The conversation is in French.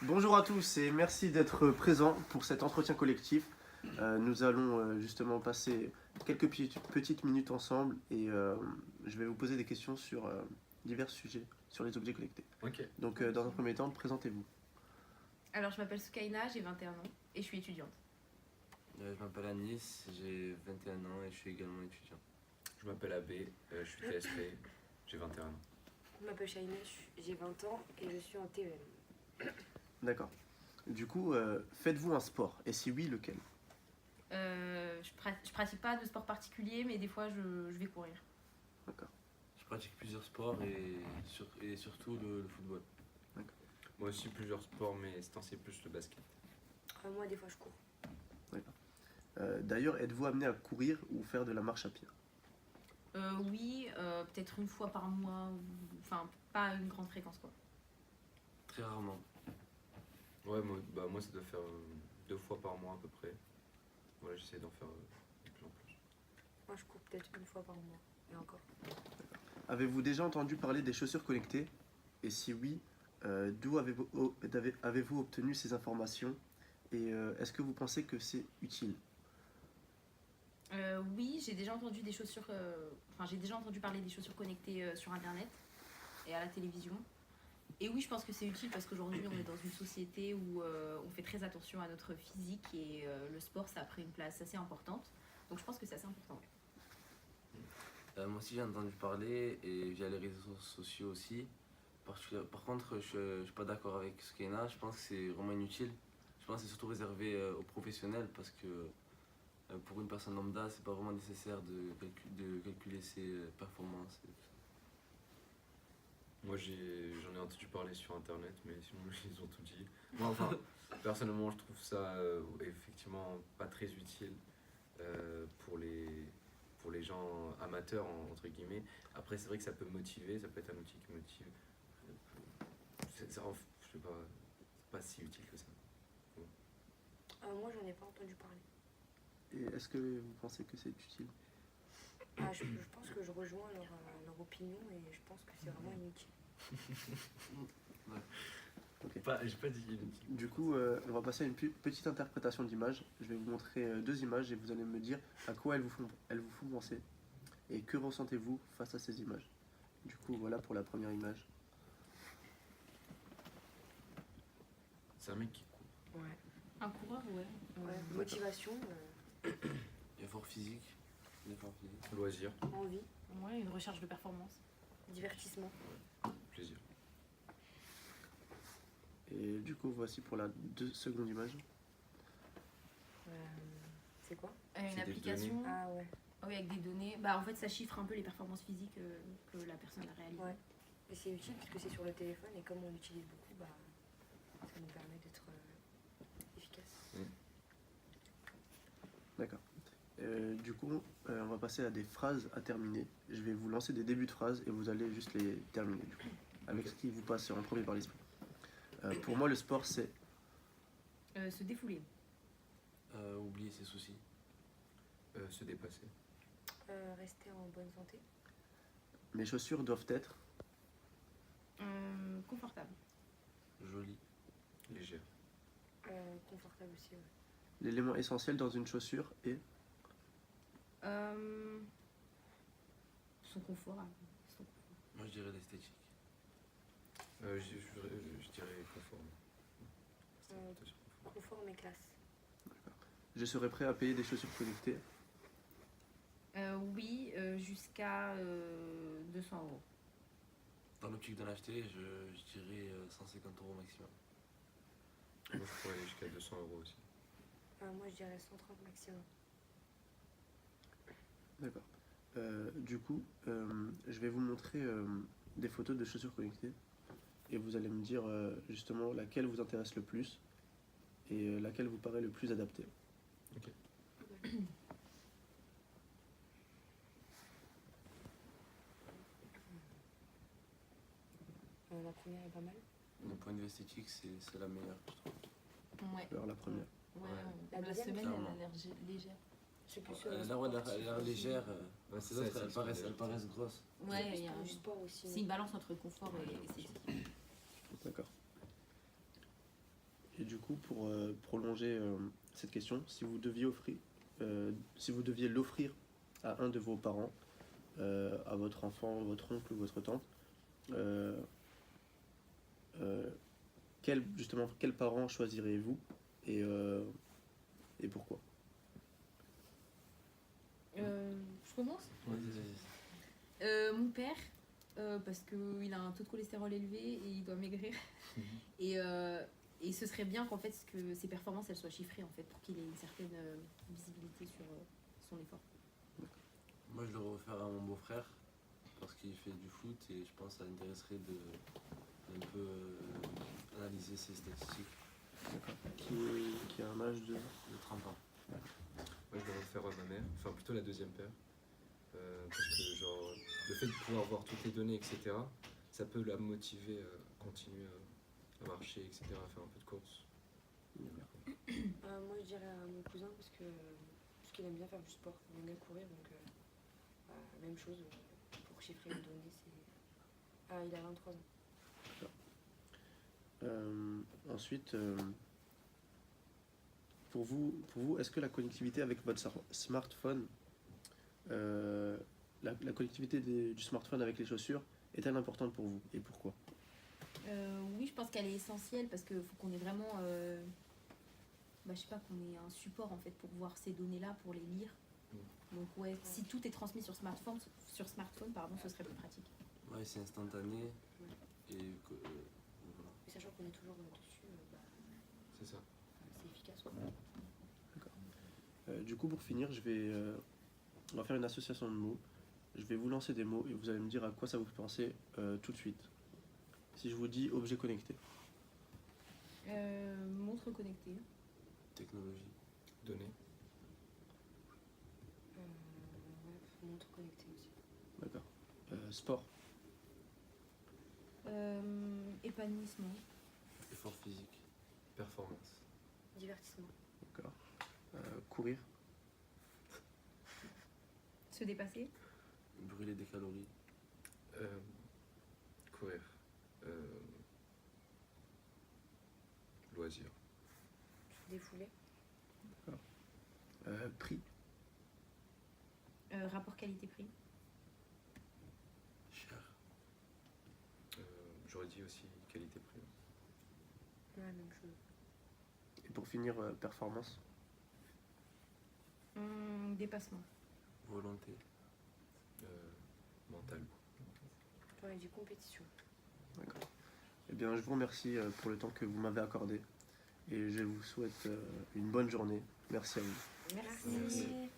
Bonjour à tous et merci d'être présents pour cet entretien collectif. Nous allons justement passer quelques petites minutes ensemble et je vais vous poser des questions sur divers sujets sur les objets collectés. Ok. Donc dans un premier temps, présentez-vous. Alors, je m'appelle Soukaina, j'ai 21 ans et je suis étudiante. Je m'appelle Anis, j'ai 21 ans et je suis également étudiant. Je m'appelle Abbé, je suis TSP, j'ai 21 ans. Je m'appelle Shaina, j'ai 20 ans et je suis en TEM. D'accord. Du coup, faites-vous un sport? Et si oui, lequel? Je pratique pas de sport particulier, mais des fois je vais courir. D'accord. Je pratique plusieurs sports et surtout le football. Moi aussi plusieurs sports, mais ce temps-ci plus le basket. Moi, des fois, je cours. D'ailleurs, êtes-vous amené à courir ou faire de la marche à pied? Oui, peut-être une fois par mois, enfin pas une grande fréquence quoi. Très rarement. Ouais, moi ça doit faire 2 fois par mois à peu près. Voilà, j'essaie d'en faire de plus en plus. Moi, je cours peut-être une fois par mois. Et encore. Avez-vous déjà entendu parler des chaussures connectées? Et si oui, d'où avez-vous obtenu ces informations? Et est-ce que vous pensez que c'est utile? Oui, j'ai déjà entendu des chaussures, j'ai déjà entendu parler des chaussures connectées sur internet et à la télévision. Et oui, je pense que c'est utile parce qu'aujourd'hui on est dans une société où on fait très attention à notre physique et le sport ça a pris une place assez importante. Donc je pense que c'est assez important. Ouais. Moi aussi j'ai entendu parler et via les réseaux sociaux aussi. Par contre, je suis pas d'accord avec Soukaina, je pense que c'est vraiment inutile. Je pense que c'est surtout réservé aux professionnels parce que pour une personne lambda, c'est pas vraiment nécessaire de calculer ses performances. Et tout ça. Moi j'en ai entendu parler sur internet, mais sinon ils ont tout dit. Moi enfin, personnellement je trouve ça effectivement pas très utile pour les gens amateurs entre guillemets. Après c'est vrai que ça peut motiver, ça peut être un outil qui motive. Je sais pas, c'est pas si utile que ça. Moi, j'en ai pas entendu parler. Et est-ce que vous pensez que c'est utile? Je pense que je rejoins leur opinion et je pense que c'est vraiment inutile. J'ai pas dit inutile. Du coup, on va passer à une petite interprétation d'image. Je vais vous montrer deux images et vous allez me dire à quoi elles vous font penser et que ressentez-vous face à ces images. Du coup, voilà pour la première image. C'est un mec qui court. Ouais. Un coureur, ouais. Motivation, Effort physique. Loisir, envie, Ouais, une recherche de performance. divertissement. plaisir. Et du coup, voici pour la seconde image. C'est quoi? Une des application Ah ouais. oui, avec des données. Bah, en fait, ça chiffre un peu les performances physiques que la personne a réalisées. Ouais. Et c'est utile parce que c'est sur le téléphone et comme on l'utilise beaucoup, bah, ça nous permet d'être efficace. D'accord. Du coup, on va passer à des phrases à terminer. Je vais vous lancer des débuts de phrases et vous allez juste les terminer, du coup, avec ce qui vous passe en premier par l'esprit. Pour moi, le sport, c'est... Se défouler. Oublier ses soucis. Se dépasser. Rester en bonne santé. Mes chaussures doivent être... Confortable. Joli. Légère. Confortable aussi, ouais. L'élément essentiel dans une chaussure est... Son confort. Moi je dirais l'esthétique. Je dirais confort. Confort mais classe. Je serais prêt à payer des chaussures connectées. Oui, jusqu'à 200 euros. Dans l'optique d'en acheter, je dirais 150 € maximum. Moi je pourrais aller jusqu'à 200 € aussi. Moi, je dirais 130 maximum. D'accord. Du coup, je vais vous montrer des photos de chaussures connectées. Et vous allez me dire justement laquelle vous intéresse le plus et laquelle vous paraît le plus adaptée. La première est pas mal. D'un point de vue esthétique, c'est la meilleure, je trouve. Ouais. Alors la première. La La deuxième, semelle, clairement. elle a l'air légère. C'est plus Elle a l'air légère. Ouais, Ces c'est autres, ça, elles paraissent grosses. Ouais, il y a du sport aussi. c'est une balance entre confort et esthétique. D'accord. Et du coup, pour prolonger cette question, si vous deviez l'offrir à un de vos parents, à votre enfant, votre oncle ou votre tante, euh, euh, quel parent choisiriez-vous et pourquoi? Je commence. Vas-y. Mon père, parce qu'il a un taux de cholestérol élevé et il doit maigrir. Et ce serait bien qu'en fait que ses performances elles soient chiffrées en fait pour qu'il ait une certaine visibilité sur son effort. Moi, je le refaire à mon beau-frère parce qu'il fait du foot et je pense que ça l'intéresserait de un peu analyser ses statistiques D'accord. Qui a un âge de... de 30 ans. Moi, je vais refaire ma mère, enfin plutôt la deuxième paire. Parce que genre, le fait de pouvoir voir toutes les données, etc., ça peut la motiver à continuer à marcher, etc., à faire un peu de course. Moi, je dirais à mon cousin parce qu'il aime bien faire du sport, il aime bien courir, donc même chose pour chiffrer les données. Il a 23 ans. Ensuite, pour vous, est-ce que la connectivité avec votre smartphone, la connectivité du smartphone avec les chaussures, est-elle importante pour vous et pourquoi? Oui, je pense qu'elle est essentielle parce qu'il faut qu'on ait vraiment, je sais pas, qu'on ait un support en fait pour voir ces données-là, pour les lire. Donc ouais, si tout est transmis sur smartphone, pardon, ce serait plus pratique. Ouais, c'est instantané et voilà. Et sachant qu'on est toujours dessus, C'est ça. c'est efficace. Quoi. Du coup, pour finir, on va faire une association de mots. Je vais vous lancer des mots et vous allez me dire à quoi ça vous fait penser tout de suite. Si je vous dis objet connecté, Montre connectée. Technologie, Données. Montre connectée aussi. d'accord. Sport, Épanouissement. effort physique, Performance. Divertissement. d'accord. Courir, Se dépasser. brûler des calories, Courir. Loisir. Défouler. prix, Rapport qualité-prix. cher, J'aurais dit aussi qualité-prix. Ouais, même chose. et pour finir, performance, Dépassement. volonté. Mental. J'aurais dit compétition. d'accord. Eh bien, je vous remercie pour le temps que vous m'avez accordé et je vous souhaite une bonne journée. Merci à vous. Merci. Merci.